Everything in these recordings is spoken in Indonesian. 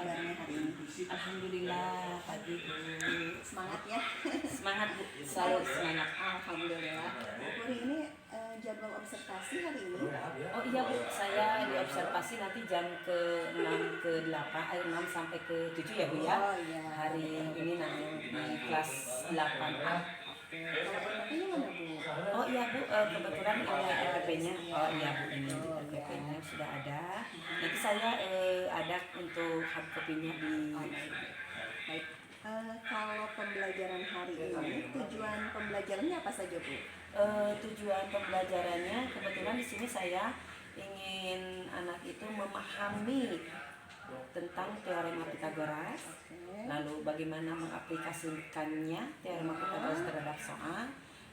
kabarnya hari ini? Alhamdulillah pagi Bu. Semangat ya. Semangat Bu, selalu semangat. Alhamdulillah. Bu Puri, ini jadwal observasi hari ini? Oh iya Bu, saya diobservasi nanti jam ke-6 ke-8, 6 sampai ke-7 ya Bu ya. Oh iya. Hari ini nanti di kelas 8A. Kalau LPP-nya mana Bu? Oh iya Bu, kebetulan ada LPP-nya. Oh iya Bu, ini LPP-nya sudah ada. Nanti saya ada untuk hard copy-nya di. Baik. Kalau pembelajaran hari ini, tujuan pembelajarannya apa saja Bu? Tujuan pembelajarannya kebetulan di sini saya ingin anak itu memahami tentang teorema Pythagoras, lalu bagaimana mengaplikasikannya teorema Pythagoras terhadap soal,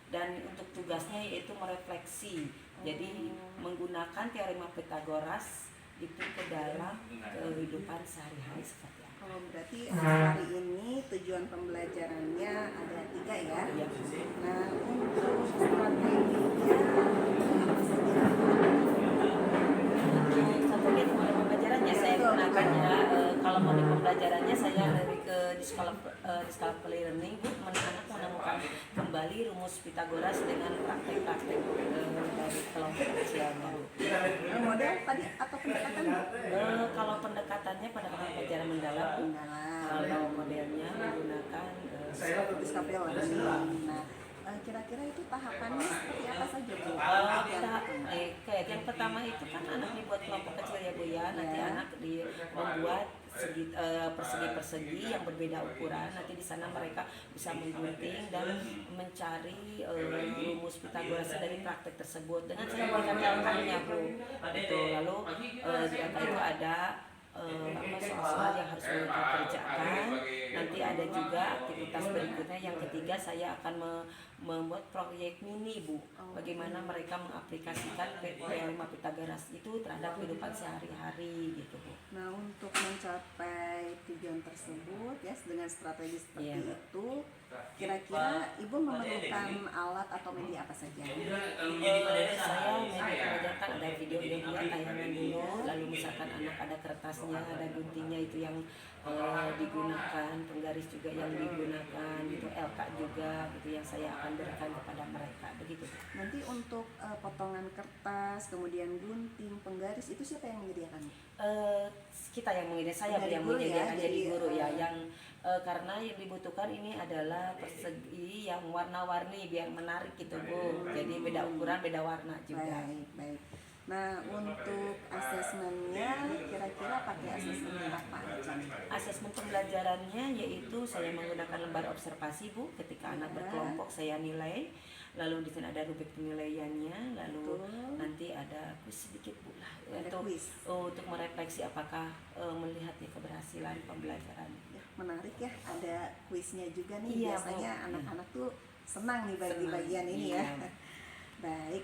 dan untuk tugasnya yaitu merefleksi. Jadi menggunakan teorema Pythagoras itu ke dalam kehidupan sehari-hari seperti apa. Kalau berarti hari ini tujuan pembelajarannya ada 3 ya? Iya. Nah, untuk strateginya apa saja? Strategi model pembelajarannya saya gunakan ya. Kalau model pembelajarannya saya dari ke discovery learning Bu, anak menemukan kembali rumus Pythagoras dengan praktek-praktek dari kelompok kecilnya. Model tadi atau pendekatan Bu? Kalau pendekatannya pada pelajaran mendalam Bu. Kalau modelnya menggunakan Discovery learning. Nah, kira-kira itu tahapannya seperti apa saja Bu? kayak yang pertama itu kan anak dibuat kelompok kecil ya Bu ya. Nanti anak membuat persegi-persegi yang berbeda ukuran. Nanti di sana mereka bisa menggunting dan mencari rumus Pythagoras dari praktek tersebut dengan saya memberikan contohnya Bu. Itu lalu di angka itu ada soal-soal yang harus mereka kerjakan. Nanti ada juga aktivitas berikutnya yang ketiga, saya akan membuat proyek mini Bu, bagaimana mereka mengaplikasikan teorema Pythagoras itu terhadap kehidupan sehari-hari gitu Bu. Nah, untuk mencapai tujuan tersebut ya dengan strategi seperti itu, kira-kira Ibu memerlukan alat atau media apa saja? Saya mengajarkan ada video yang dia tayangan dulu, lalu misalkan anak ada kertasnya, ada guntingnya itu yang digunakan, penggaris juga yang digunakan, gitu, LK juga gitu yang saya akan berikan kepada mereka begitu. Nanti untuk potongan kertas, kemudian gunting, penggaris itu siapa yang menyediakan? Kita yang menyediakan, saya yang menyediakan jadi guru ya, yang karena yang dibutuhkan ini adalah persegi yang warna-warni biar menarik gitu Bu. Jadi beda ukuran, beda warna juga. Baik. Nah, untuk asesmennya kira-kira pakai asesmen apa aja? Asesmen pembelajarannya yaitu saya menggunakan lembar observasi Bu. Ketika anak berkelompok saya nilai, lalu di sini ada rubrik penilaiannya, lalu nanti ada kuis sedikit Bu lah untuk merefleksi apakah melihat ya keberhasilan pembelajaran. Ya, menarik ya, ada kuisnya juga nih. Iya, biasanya anak-anak tuh senang nih bagian ini ya. Baik,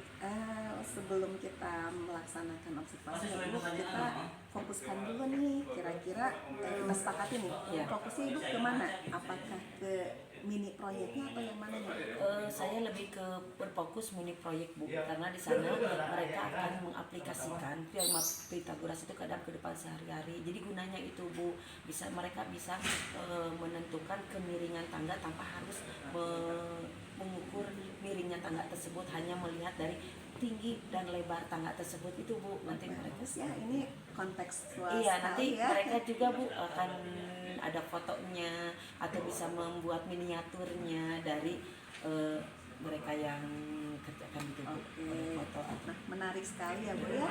sebelum kita melaksanakan observasi Ibu, kita fokuskan dulu nih, kira-kira kita sepakati nih, fokusnya Ibu kemana? Apakah ke mini proyeknya atau yang mana nih? Saya lebih ke berfokus mini proyek Bu, karena di sana mereka akan mengaplikasikan teorema Pythagoras itu ke dalam kehidupan sehari-hari. Jadi gunanya itu Bu, mereka bisa menentukan kemiringan tangga tanpa harus mengukur miringnya tangga tersebut, hanya melihat dari tinggi dan lebar tangga tersebut itu Bu. Nanti mereka ya ini kontekstual. Iya, nanti mereka juga Bu akan ada fotonya atau bisa membuat miniaturnya dari mereka yang kerjakan gitu Bu. Foto. Nah, menarik sekali ya Bu ya.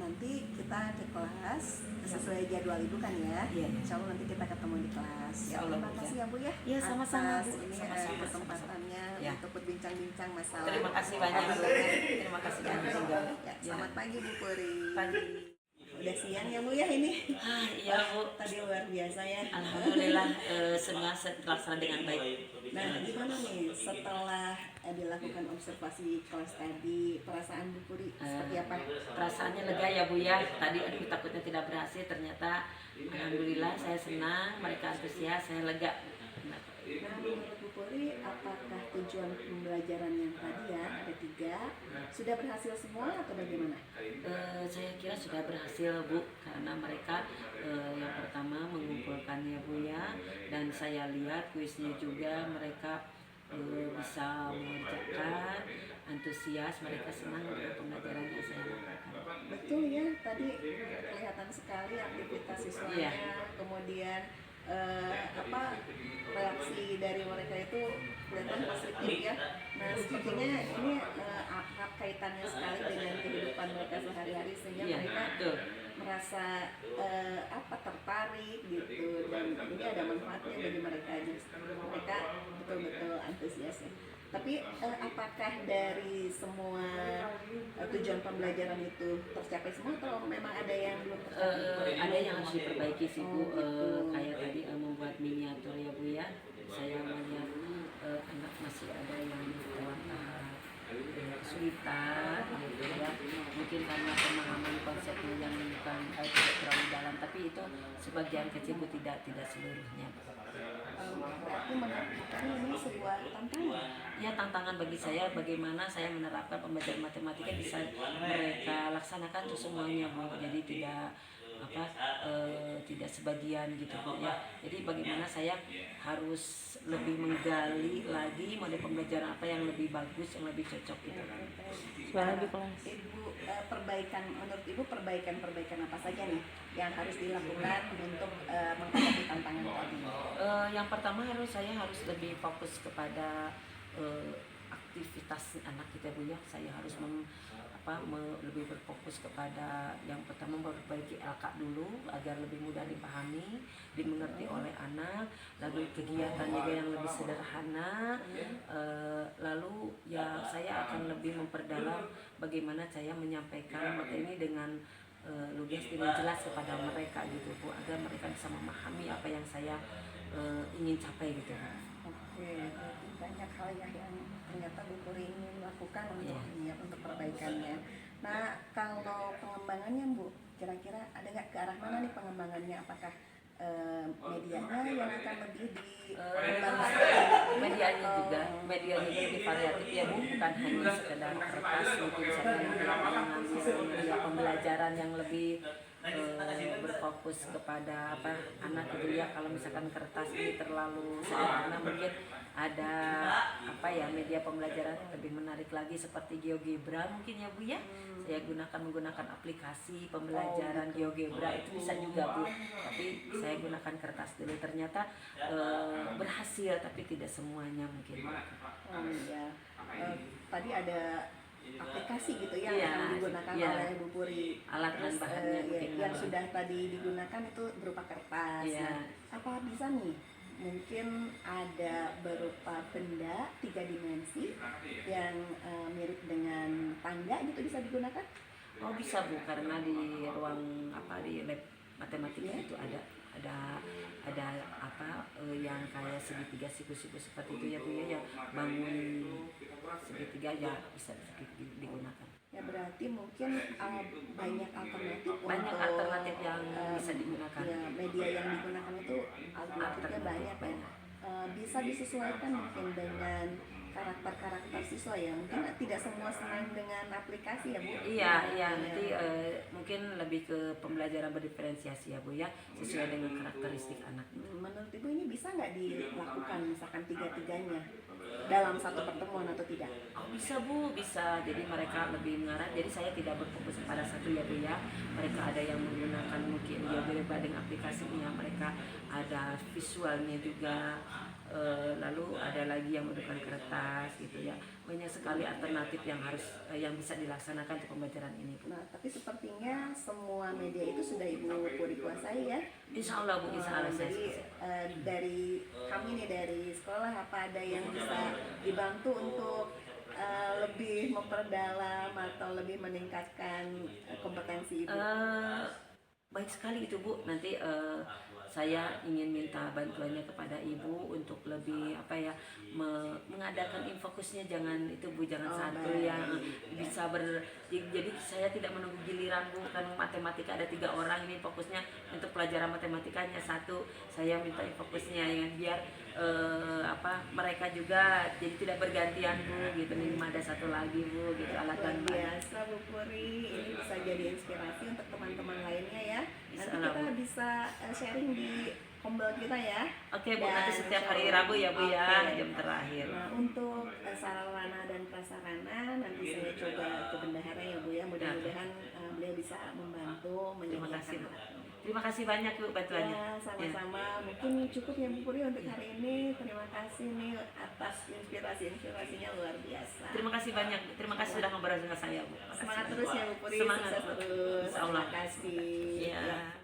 Nanti kita ke kelas sesuai jadwal Ibu kan ya. Insya Allah nanti kita ketemu di kelas. Terima kasih ya Bu ya. Iya, sama-sama Bu. Ini kesempatannya untuk berbincang-bincang masalah. Terima kasih banyak Bu. Terima kasih banyak juga. Selamat pagi Bu Puri. Pagi. Udah siang ya Bu ya ini? Iya Bu. Tadi luar biasa ya. Alhamdulillah semua terlaksana dengan baik. Nah, gimana nih setelah dilakukan observasi kelas tadi, perasaan Bu Puri seperti apa? Perasaannya lega ya Bu ya. Tadi aduh takutnya tidak berhasil, ternyata alhamdulillah saya senang, mereka antusias, saya lega. Nah, menurut Bu Puri, apakah tujuan pembelajaran yang tadi ya ada 3 sudah berhasil semua atau bagaimana? Saya kira sudah sudah berhasil Bu, karena mereka yang pertama mengumpulkannya Bu ya, dan saya lihat kuisnya juga mereka bisa mengerjakan, antusias, mereka senang dengan pembelajaran yang saya lakukan. Betul ya, tadi kelihatan sekali aktivitas siswanya, Iya. kemudian apa reaksi dari mereka itu kelihatan positif ya. Nah, sepertinya ini erat kaitannya sekali dengan kehidupan mereka sehari-hari sehingga Iya, mereka betul. merasa apa tertarik gitu, dan ini ada manfaatnya bagi mereka. Jadi mereka betul-betul antusias ya. Tapi apakah dari semua tujuan pembelajaran itu tercapai semua atau memang ada yang belum tercapai? Ada yang harus diperbaiki sih Bu. Oh, gitu. Kayak tadi membuat miniatur ya Bu ya, saya melihat anak masih ada yang dalam tahap kesulitan gitu ya, mungkin karena pemahaman konsepnya yang bukan tidak terlalu dalam, tapi itu sebagian kecil Bu, tidak seluruhnya. Berarti menurut kamu ini sebuah tantangan. Ya, tantangan bagi saya bagaimana saya menerapkan pembelajaran matematika bisa mereka laksanakan tuh semuanya Bu. Jadi tidak sebagian gitu Bu ya. Jadi bagaimana saya harus lebih menggali lagi model pembelajaran apa yang lebih bagus, yang lebih cocok gitu. Suara di kelas. Ibu, menurut Ibu perbaikan apa saja nih yang harus dilakukan untuk menghadapi tantangan tadi? Yang pertama saya harus lebih fokus kepada aktivitas anak kita Bu ya. Saya harus lebih berfokus kepada yang pertama memperbaiki LK dulu agar lebih mudah dipahami, dimengerti oleh anak, lalu kegiatan juga yang lebih sederhana, lalu ya saya akan lebih memperdalam bagaimana saya menyampaikan materi ini dengan lugas, dengan jelas kepada mereka gitu Bu, agar mereka bisa memahami apa yang saya ingin capai gitu. Oke, berarti banyak hal ya yang ternyata Bu Puri ingin lakukan untuk untuk perbaikannya. Nah, kalau pengembangannya Bu, kira-kira ada nggak ke arah mana nih pengembangannya? Apakah medianya yang akan lebih dikembangkan? Medianya juga lebih variatif ya Bu, bukan hanya sekedar kertas, mungkin saya mengambil media pembelajaran yang lebih berfokus kepada anak gitu ya. Kalau misalkan kertas ini terlalu sederhana, mungkin ada media pembelajaran yang lebih menarik lagi seperti GeoGebra mungkin ya Bu ya. Saya menggunakan aplikasi pembelajaran GeoGebra, itu bisa juga Bu, tapi saya gunakan kertas dulu. Ternyata berhasil, tapi tidak semuanya mungkin. Oh iya, tadi ada aplikasi gitu ya Iya, yang digunakan iya. oleh Bu Puri. Alat dan Terus, bahannya mungkin. yang sudah tadi digunakan itu berupa kertas. Iya. Nah, apa bisa nih? Mungkin ada berupa benda 3 dimensi yang mirip dengan tangga gitu bisa digunakan? Oh bisa Bu, karena di ruang di lab matematika itu ada yang kayak segitiga siku-siku seperti itu ya Bu ya, yang bangun segitiga ya bisa digunakan. Ya berarti mungkin banyak alternatif Banyak untuk alternatif yang bisa digunakan. ya, media yang digunakan itu alternatifnya banyak ya. Bisa disesuaikan mungkin dengan karakter siswa ya, mungkin tidak semua senang dengan aplikasi ya Bu. Iya, nanti mungkin lebih ke pembelajaran berdiferensiasi ya Bu ya, sesuai dengan karakteristik anak. Menurut Ibu ini bisa nggak dilakukan misalkan tiga-tiganya dalam satu pertemuan atau tidak? Oh bisa Bu, bisa. Jadi mereka lebih mengarah. Jadi saya tidak berfokus pada satu ya Bu ya. Mereka ada yang menggunakan mungkin GeoGebra dengan aplikasinya, mereka ada visualnya juga. Lalu ada lagi yang menggunakan kertas gitu ya. Banyak sekali alternatif yang bisa dilaksanakan untuk pembelajaran ini Bu. Nah, tapi sepertinya semua media itu sudah Ibu Puri kuasai ya. Insya Allah Bu, insya Allah saya Jadi dari kami nih dari sekolah apa ada yang bisa dibantu untuk lebih memperdalam atau lebih meningkatkan kompetensi Ibu? Baik sekali itu Bu. Nanti saya ingin minta bantuannya kepada Ibu untuk lebih mengadakan infokusnya, jangan itu Bu, jangan satu baik. yang bisa jadi saya tidak menunggu giliran Bu, kan matematika ada 3 orang, ini fokusnya untuk pelajaran matematikanya satu, saya minta infokusnya yang biar mereka juga jadi tidak bergantian Bu gitu, minimal ada satu lagi Bu gitu alat Luar bantu. biasa Bu Puri, ini bisa jadi inspirasi untuk teman-teman lainnya ya. Nanti Insyaallah, kita Bu. bisa sharing di Kombel kita ya. Oke Bu, Dan nanti setiap hari insyaallah. Rabu ya Bu ya, Oke. jam terakhir. Nah, untuk sarana dan prasarana nanti saya coba ke bendahara ya Bu ya. Mudah-mudahan beliau bisa membantu Terima kasih Bu. menyediakan. Terima kasih banyak Bu bantuannya. Ya, sama-sama. Mungkin cukup ya Bu Puri untuk hari ini. Terima kasih nih atas inspirasinya luar biasa. Terima kasih banyak Bu. Terima kasih sudah ngobrol dengan saya Bu. Makasih Semangat banyak. terus ya Bu Puri. Semangat Sukses Bu. terus. Insyaallah. Terima kasih. Ya.